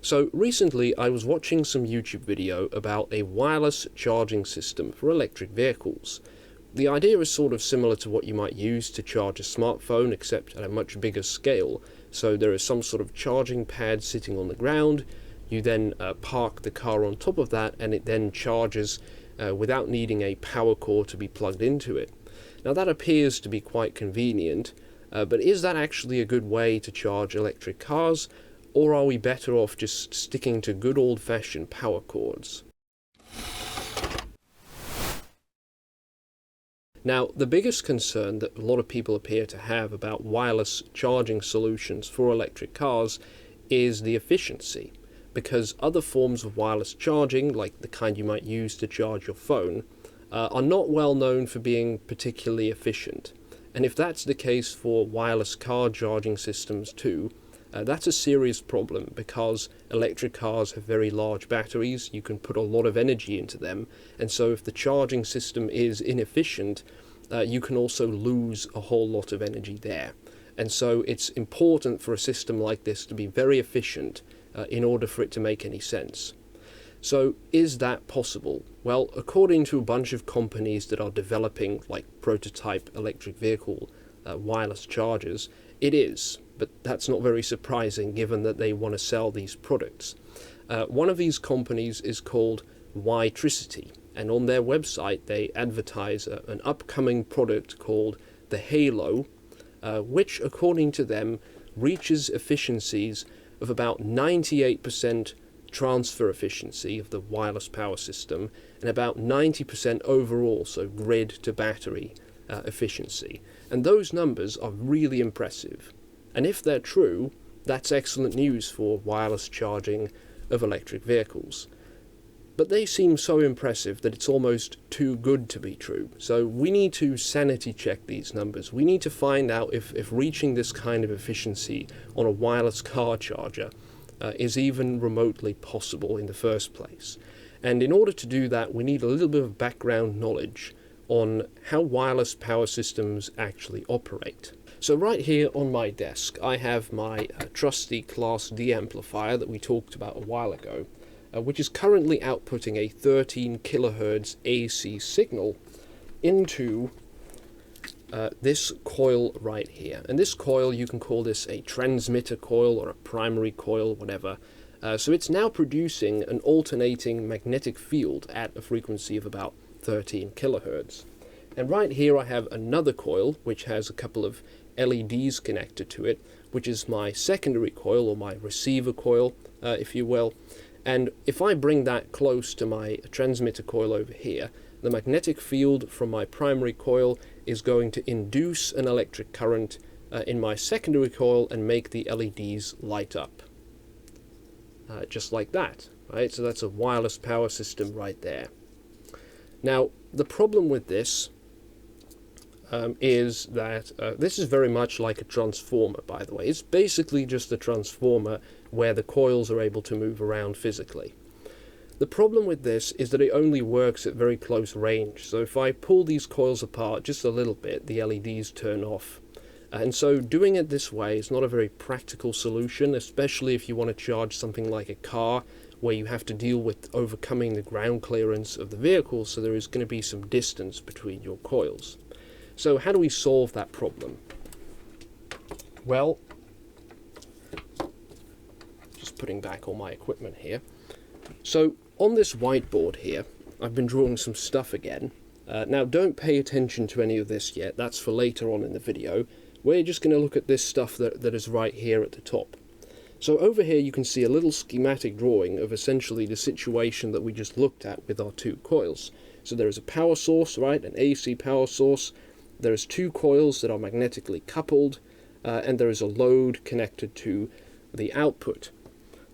So recently I was watching some YouTube video about a wireless charging system for electric vehicles. The idea is sort of similar to what you might use to charge a smartphone, except at a much bigger scale. So there is some sort of charging pad sitting on the ground. You then park the car on top of that, and it then charges without needing a power cord to be plugged into it. Now that appears to be quite convenient, but is that actually a good way to charge electric cars, or are we better off just sticking to good old-fashioned power cords? Now, the biggest concern that a lot of people appear to have about wireless charging solutions for electric cars is the efficiency, because other forms of wireless charging, like the kind you might use to charge your phone, are not well known for being particularly efficient. And if that's the case for wireless car charging systems too, that's a serious problem, because electric cars have very large batteries. You can put a lot of energy into them, and so if the charging system is inefficient, you can also lose a whole lot of energy there. And so it's important for a system like this to be very efficient in order for it to make any sense. So is that possible? Well, according to a bunch of companies that are developing like prototype electric vehicle wireless chargers, it is. But that's not very surprising given that they want to sell these products. One of these companies is called Witricity, and on their website they advertise an upcoming product called the Halo, which according to them reaches efficiencies of about 98% transfer efficiency of the wireless power system and about 90% overall, so grid to battery efficiency. And those numbers are really impressive. And if they're true, that's excellent news for wireless charging of electric vehicles. But they seem so impressive that it's almost too good to be true. So we need to sanity check these numbers. We need to find out if reaching this kind of efficiency on a wireless car charger is even remotely possible in the first place. And in order to do that, we need a little bit of background knowledge on how wireless power systems actually operate. So right here on my desk I have my trusty Class D amplifier that we talked about a while ago, which is currently outputting a 13 kilohertz AC signal into this coil right here. And this coil, you can call this a transmitter coil or a primary coil, whatever. So it's now producing an alternating magnetic field at a frequency of about 13 kilohertz. And right here I have another coil which has a couple of LEDs connected to it, which is my secondary coil, or my receiver coil, if you will. And if I bring that close to my transmitter coil over here, the magnetic field from my primary coil is going to induce an electric current in my secondary coil and make the LEDs light up. Just like that, right? So that's a wireless power system right there. Now, the problem with this is that this is very much like a transformer, by the way. It's basically just a transformer where the coils are able to move around physically. The problem with this is that it only works at very close range. So if I pull these coils apart just a little bit, the LEDs turn off. And so doing it this way is not a very practical solution, especially if you want to charge something like a car, where you have to deal with overcoming the ground clearance of the vehicle, so there is going to be some distance between your coils. So how do we solve that problem? Well, just putting back all my equipment here. So on this whiteboard here, I've been drawing some stuff again. Now don't pay attention to any of this yet, that's for later on in the video. We're just going to look at this stuff that is right here at the top. So over here you can see a little schematic drawing of essentially the situation that we just looked at with our two coils. So there is a power source, right, an AC power source. There is two coils that are magnetically coupled, and there is a load connected to the output.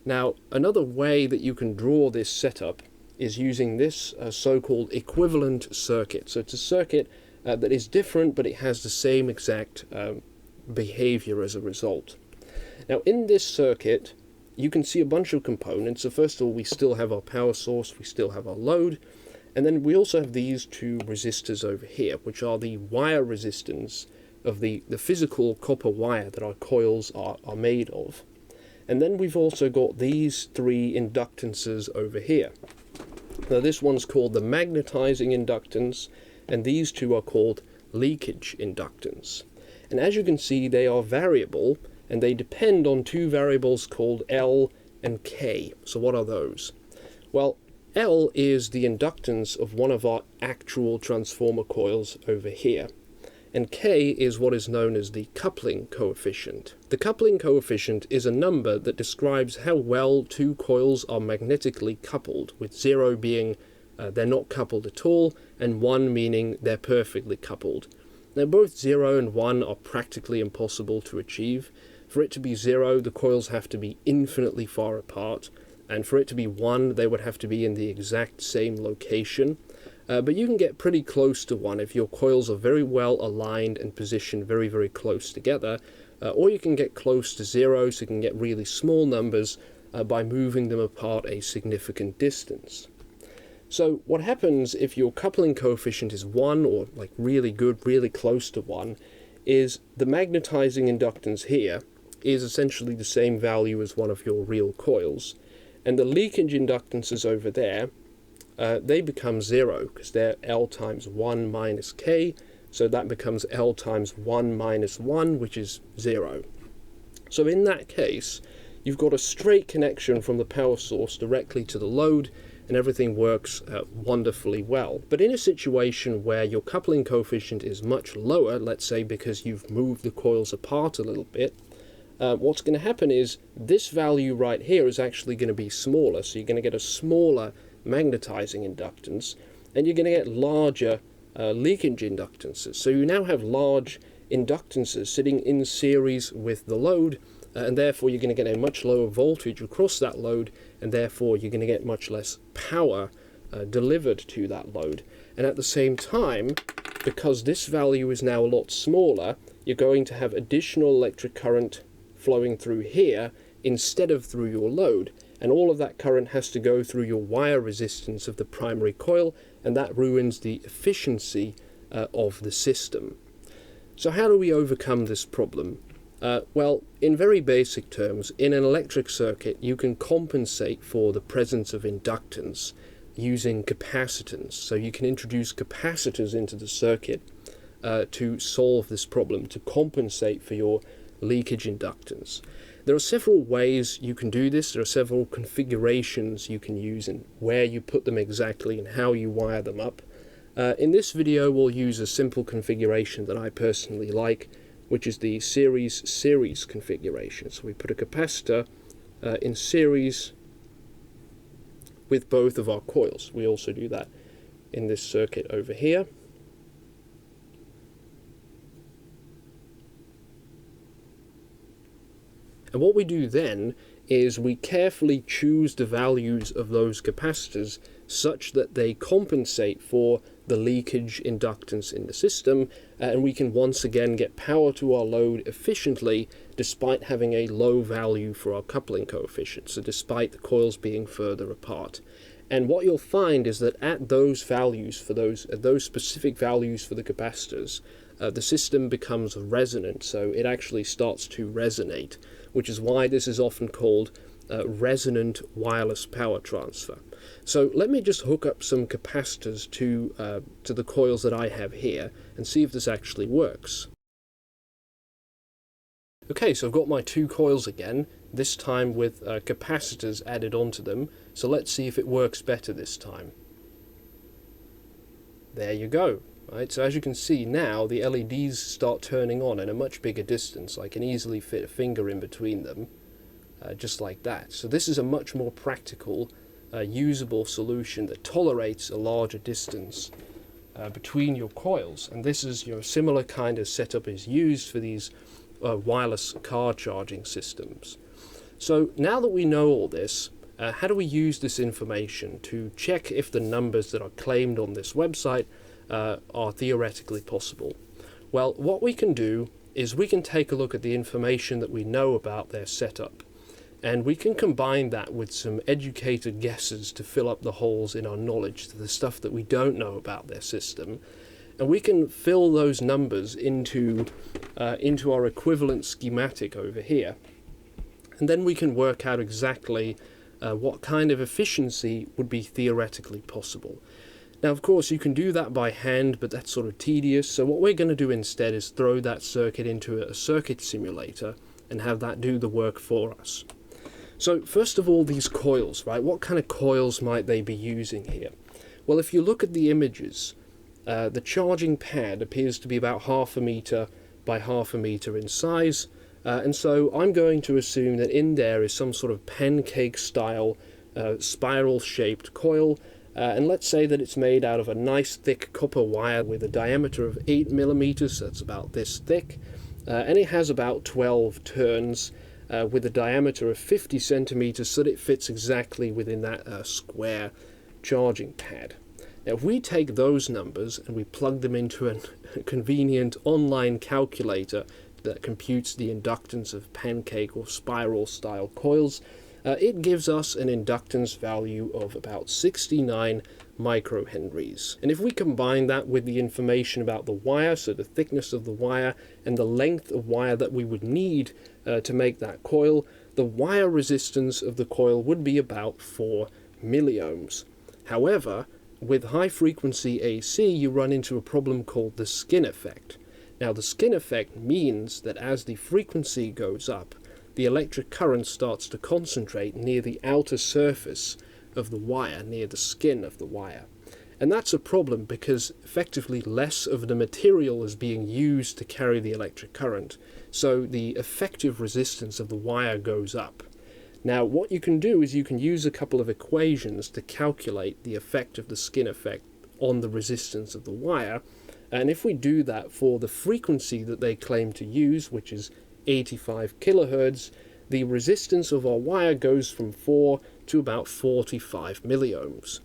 Now, another way that you can draw this setup is using this so-called equivalent circuit. So it's a circuit that is different, but it has the same exact behavior as a result. Now, in this circuit, you can see a bunch of components. So first of all, we still have our power source, we still have our load, and then we also have these two resistors over here, which are the wire resistance of the physical copper wire that our coils are made of. And then we've also got these three inductances over here. Now this one's called the magnetizing inductance, and these two are called leakage inductance. And as you can see, they are variable, and they depend on two variables called L and K. So what are those? Well, L is the inductance of one of our actual transformer coils over here, and K is what is known as the coupling coefficient. The coupling coefficient is a number that describes how well two coils are magnetically coupled, with 0 being they're not coupled at all, and 1 meaning they're perfectly coupled. Now both 0 and 1 are practically impossible to achieve. For it to be 0, the coils have to be infinitely far apart, and for it to be 1, they would have to be in the exact same location. But you can get pretty close to 1 if your coils are very well aligned and positioned very, very close together, or you can get close to 0, so you can get really small numbers by moving them apart a significant distance. So what happens if your coupling coefficient is 1, or like really good, really close to 1, is the magnetizing inductance here is essentially the same value as one of your real coils, and the leakage inductances over there, they become 0 because they're L times 1 minus K, so that becomes L times 1 minus 1, which is 0. So in that case, you've got a straight connection from the power source directly to the load, and everything works wonderfully well. But in a situation where your coupling coefficient is much lower, let's say because you've moved the coils apart a little bit, what's going to happen is this value right here is actually going to be smaller, so you're going to get a smaller magnetizing inductance, and you're going to get larger leakage inductances. So you now have large inductances sitting in series with the load, and therefore you're going to get a much lower voltage across that load, and therefore you're going to get much less power delivered to that load. And at the same time, because this value is now a lot smaller, you're going to have additional electric current flowing through here instead of through your load, and all of that current has to go through your wire resistance of the primary coil, and that ruins the efficiency of the system. So how do we overcome this problem? Well, in very basic terms, in an electric circuit you can compensate for the presence of inductance using capacitance. So you can introduce capacitors into the circuit to solve this problem, to compensate for your leakage inductance. There are several ways you can do this. There are several configurations you can use, and where you put them exactly and how you wire them up. In this video we'll use a simple configuration that I personally like, which is the series configuration. So we put a capacitor in series with both of our coils. We also do that in this circuit over here. And what we do then is we carefully choose the values of those capacitors such that they compensate for the leakage inductance in the system, and we can once again get power to our load efficiently despite having a low value for our coupling coefficient, so despite the coils being further apart. And what you'll find is that at those values, for those specific values for the capacitors, the system becomes resonant, so it actually starts to resonate, which is why this is often called resonant wireless power transfer. So let me just hook up some capacitors to the coils that I have here and see if this actually works. Okay, so I've got my two coils again, this time with capacitors added onto them, so let's see if it works better this time. There you go. Right, so as you can see now, the LEDs start turning on at a much bigger distance. I can easily fit a finger in between them, just like that. So this is a much more practical, usable solution that tolerates a larger distance between your coils. And this is, similar kind of setup is used for these wireless car charging systems. So now that we know all this, how do we use this information to check if the numbers that are claimed on this website are theoretically possible? Well, what we can do is we can take a look at the information that we know about their setup, and we can combine that with some educated guesses to fill up the holes in our knowledge, the stuff that we don't know about their system, and we can fill those numbers into our equivalent schematic over here. And then we can work out exactly what kind of efficiency would be theoretically possible. Now, of course, you can do that by hand, but that's sort of tedious. So what we're going to do instead is throw that circuit into a circuit simulator and have that do the work for us. So first of all, these coils, right? What kind of coils might they be using here? Well, if you look at the images, the charging pad appears to be about 1/2 meter by 1/2 meter in size. And so I'm going to assume that in there is some sort of pancake-style spiral-shaped coil. And let's say that it's made out of a nice thick copper wire with a diameter of 8 millimeters, so that's about this thick. And it has about 12 turns with a diameter of 50 centimeters, so that it fits exactly within that square charging pad. Now, if we take those numbers and we plug them into a convenient online calculator that computes the inductance of pancake or spiral-style coils, it gives us an inductance value of about 69 microhenries. And if we combine that with the information about the wire, so the thickness of the wire and the length of wire that we would need to make that coil, the wire resistance of the coil would be about 4 milliohms. However, with high-frequency AC, you run into a problem called the skin effect. Now, the skin effect means that as the frequency goes up, the electric current starts to concentrate near the outer surface of the wire, near the skin of the wire. And that's a problem because effectively less of the material is being used to carry the electric current, so the effective resistance of the wire goes up. Now, what you can do is you can use a couple of equations to calculate the effect of the skin effect on the resistance of the wire. And if we do that for the frequency that they claim to use, which is 85 kilohertz, the resistance of our wire goes from 4 to about 45 milliohms.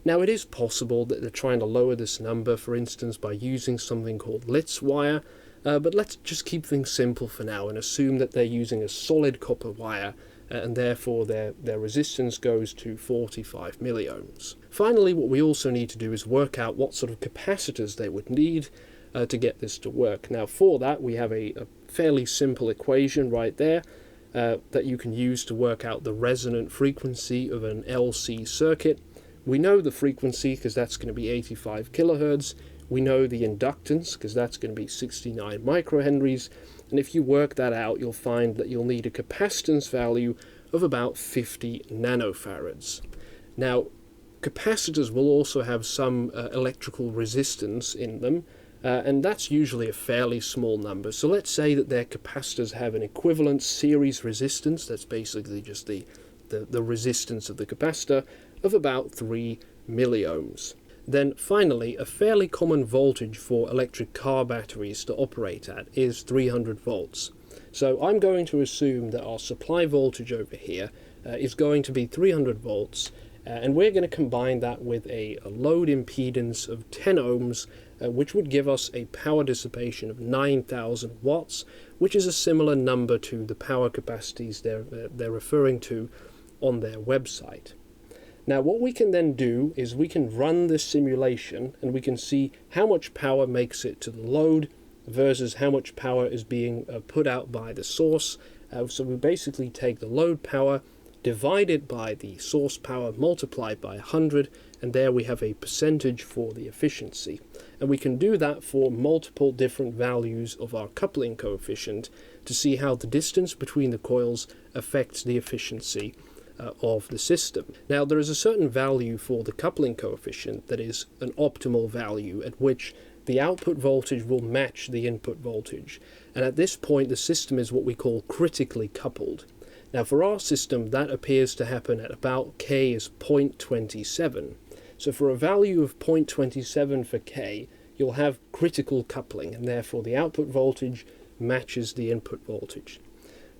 Now, it is possible that they're trying to lower this number, for instance, by using something called Litz wire, but let's just keep things simple for now and assume that they're using a solid copper wire, and therefore their resistance goes to 45 milliohms. Finally, what we also need to do is work out what sort of capacitors they would need to get this to work. Now, for that, we have a fairly simple equation right there that you can use to work out the resonant frequency of an LC circuit. We know the frequency because that's going to be 85 kilohertz. We know the inductance because that's going to be 69 microhenries. And if you work that out, you'll find that you'll need a capacitance value of about 50 nanofarads. Now, capacitors will also have some electrical resistance in them, and that's usually a fairly small number. So let's say that their capacitors have an equivalent series resistance, that's basically just the resistance of the capacitor, of about 3 milliohms. Then finally, a fairly common voltage for electric car batteries to operate at is 300 volts. So I'm going to assume that our supply voltage over here is going to be 300 volts, and we're going to combine that with a load impedance of 10 ohms, which would give us a power dissipation of 9,000 watts, which is a similar number to the power capacities they're referring to on their website. Now, what we can then do is we can run this simulation and we can see how much power makes it to the load versus how much power is being put out by the source. So we basically take the load power, divide it by the source power, multiplied by 100, and there we have a percentage for the efficiency. And we can do that for multiple different values of our coupling coefficient to see how the distance between the coils affects the efficiency of the system. Now, there is a certain value for the coupling coefficient that is an optimal value at which the output voltage will match the input voltage. And at this point, the system is what we call critically coupled. Now, for our system, that appears to happen at about K is 0.27. So for a value of 0.27 for K, you'll have critical coupling, and therefore the output voltage matches the input voltage.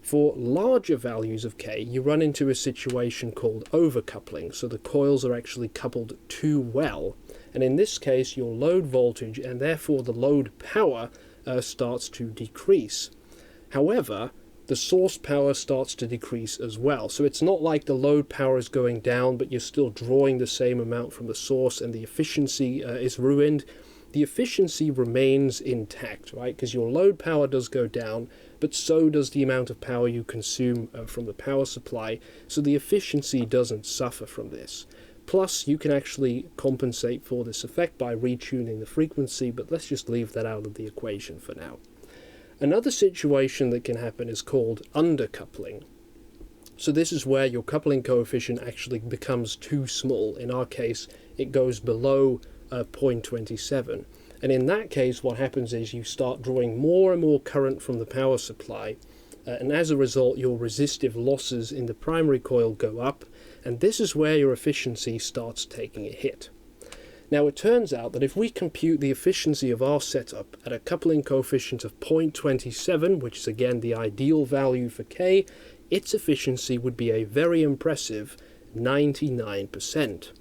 For larger values of K, you run into a situation called overcoupling, so the coils are actually coupled too well. And in this case, your load voltage and therefore the load power starts to decrease. However, the source power starts to decrease as well. So it's not like the load power is going down, but you're still drawing the same amount from the source and the efficiency is ruined. The efficiency remains intact, right? Because your load power does go down, but so does the amount of power you consume from the power supply, so the efficiency doesn't suffer from this. Plus, you can actually compensate for this effect by retuning the frequency, but let's just leave that out of the equation for now. Another situation that can happen is called undercoupling. So this is where your coupling coefficient actually becomes too small. In our case, it goes below 0.27. And in that case, what happens is you start drawing more and more current from the power supply, and as a result, your resistive losses in the primary coil go up, and this is where your efficiency starts taking a hit. Now, it turns out that if we compute the efficiency of our setup at a coupling coefficient of 0.27, which is again the ideal value for K, its efficiency would be a very impressive 99%.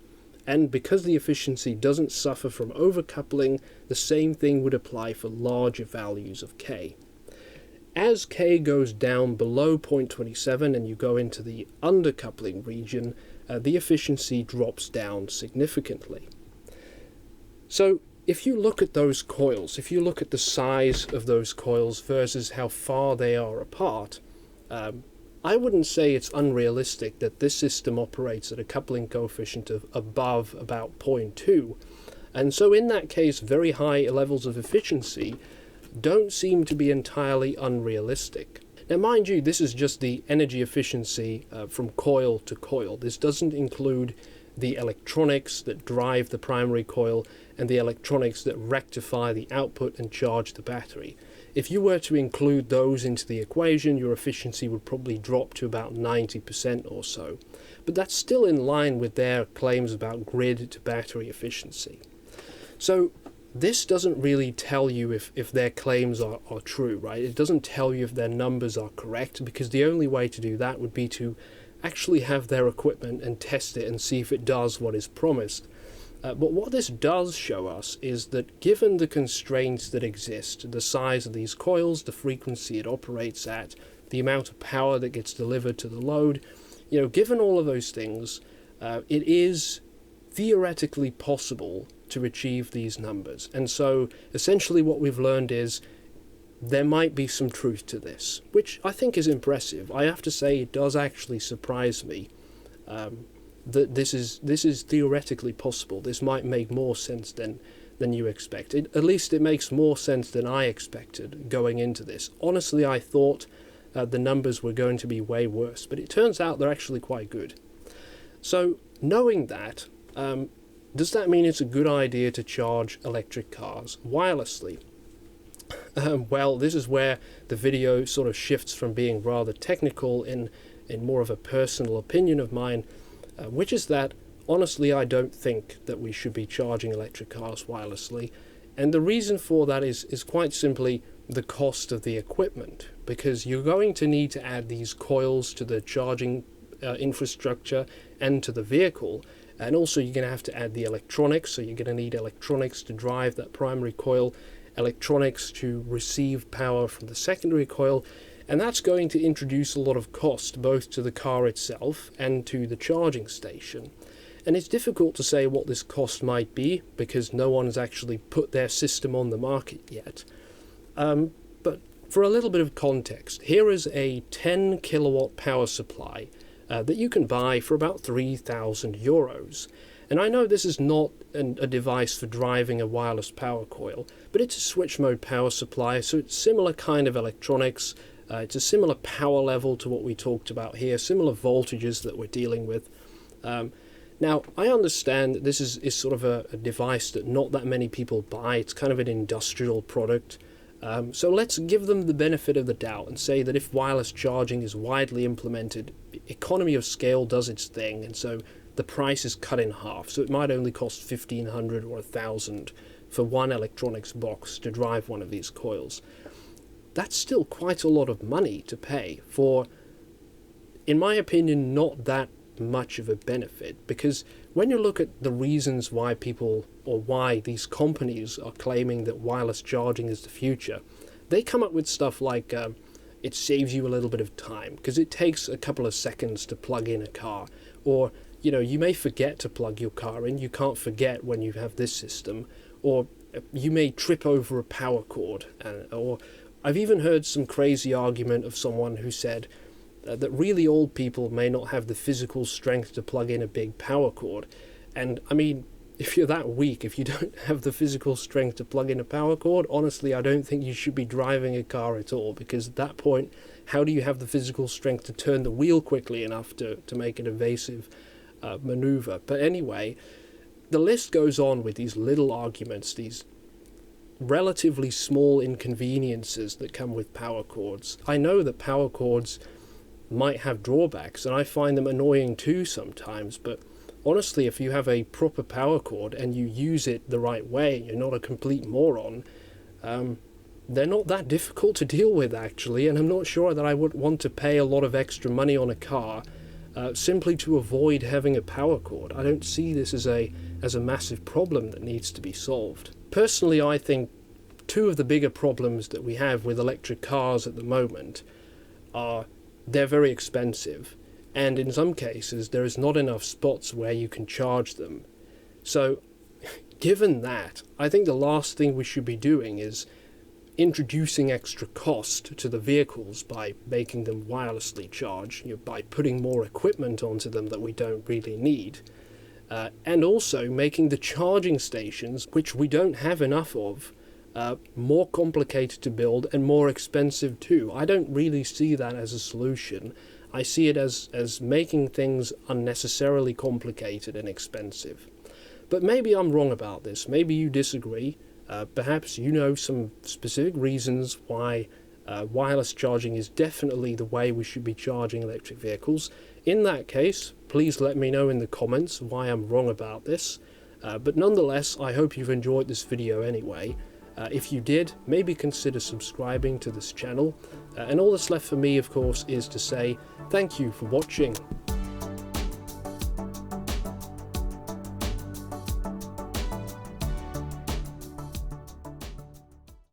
And because the efficiency doesn't suffer from overcoupling, the same thing would apply for larger values of K. As K goes down below 0.27 and you go into the undercoupling region, the efficiency drops down significantly. So if you look at those coils, if you look at the size of those coils versus how far they are apart, I wouldn't say it's unrealistic that this system operates at a coupling coefficient of above about 0.2. And so in that case, very high levels of efficiency don't seem to be entirely unrealistic. Now mind you, this is just the energy efficiency from coil to coil. This doesn't include the electronics that drive the primary coil and the electronics that rectify the output and charge the battery. If you were to include those into the equation, your efficiency would probably drop to about 90% or so. But that's still in line with their claims about grid to battery efficiency. So this doesn't really tell you if their claims are true, right? It doesn't tell you if their numbers are correct, because the only way to do that would be to actually have their equipment and test it and see if it does what is promised. But what this does show us is that given the constraints that exist, the size of these coils, the frequency it operates at, the amount of power that gets delivered to the load, given all of those things, it is theoretically possible to achieve these numbers. And so essentially what we've learned is there might be some truth to this, which I think is impressive. I have to say it does actually surprise me that this is theoretically possible. This might make more sense than you expected. At least it makes more sense than I expected going into this. Honestly, I thought the numbers were going to be way worse, but it turns out they're actually quite good. So knowing that, does that mean it's a good idea to charge electric cars wirelessly? Well, this is where the video sort of shifts from being rather technical in more of a personal opinion of mine, which is that, honestly, I don't think that we should be charging electric cars wirelessly. And the reason for that is quite simply the cost of the equipment, because you're going to need to add these coils to the charging infrastructure and to the vehicle. And also you're going to have to add the electronics, so you're going to need electronics to drive that primary coil, electronics to receive power from the secondary coil, and that's going to introduce a lot of cost both to the car itself and to the charging station. And it's difficult to say what this cost might be because no one has actually put their system on the market yet. But for a little bit of context, here is a 10 kilowatt power supply that you can buy for about 3,000 euros. And I know this is not a device for driving a wireless power coil, but it's a switch mode power supply, so it's similar kind of electronics. It's a similar power level to what we talked about here, similar voltages that we're dealing with. Now, I understand that this is sort of a device that not that many people buy. It's kind of an industrial product. So let's give them the benefit of the doubt and say that if wireless charging is widely implemented, economy of scale does its thing, and so the price is cut in half. So it might only cost 1,500 or 1,000 for one electronics box to drive one of these coils. That's still quite a lot of money to pay for, in my opinion, not that much of a benefit, because when you look at the reasons why people, or why these companies are claiming that wireless charging is the future, they come up with stuff like it saves you a little bit of time because it takes a couple of seconds to plug in a car, or you may forget to plug your car in. You can't forget when you have this system, or you may trip over a power cord, I've even heard some crazy argument of someone who said that really old people may not have the physical strength to plug in a big power cord. And I mean, if you're that weak, if you don't have the physical strength to plug in a power cord, honestly, I don't think you should be driving a car at all, because at that point, how do you have the physical strength to turn the wheel quickly enough to make an evasive maneuver? But anyway, the list goes on with these little arguments, these relatively small inconveniences that come with power cords. I know that power cords might have drawbacks, and I find them annoying too sometimes, but honestly, if you have a proper power cord and you use it the right way, you're not a complete moron, they're not that difficult to deal with, actually, and I'm not sure that I would want to pay a lot of extra money on a car simply to avoid having a power cord. I don't see this as a massive problem that needs to be solved. Personally, I think two of the bigger problems that we have with electric cars at the moment are they're very expensive, and in some cases there is not enough spots where you can charge them. So, given that, I think the last thing we should be doing is introducing extra cost to the vehicles by making them wirelessly charge, by putting more equipment onto them that we don't really need, and also making the charging stations, which we don't have enough of, more complicated to build and more expensive too. I don't really see that as a solution. I see it as making things unnecessarily complicated and expensive. But maybe I'm wrong about this. Maybe you disagree. Perhaps you know some specific reasons why wireless charging is definitely the way we should be charging electric vehicles. In that case, please let me know in the comments why I'm wrong about this. But nonetheless, I hope you've enjoyed this video anyway. If you did, maybe consider subscribing to this channel. And all that's left for me, of course, is to say thank you for watching.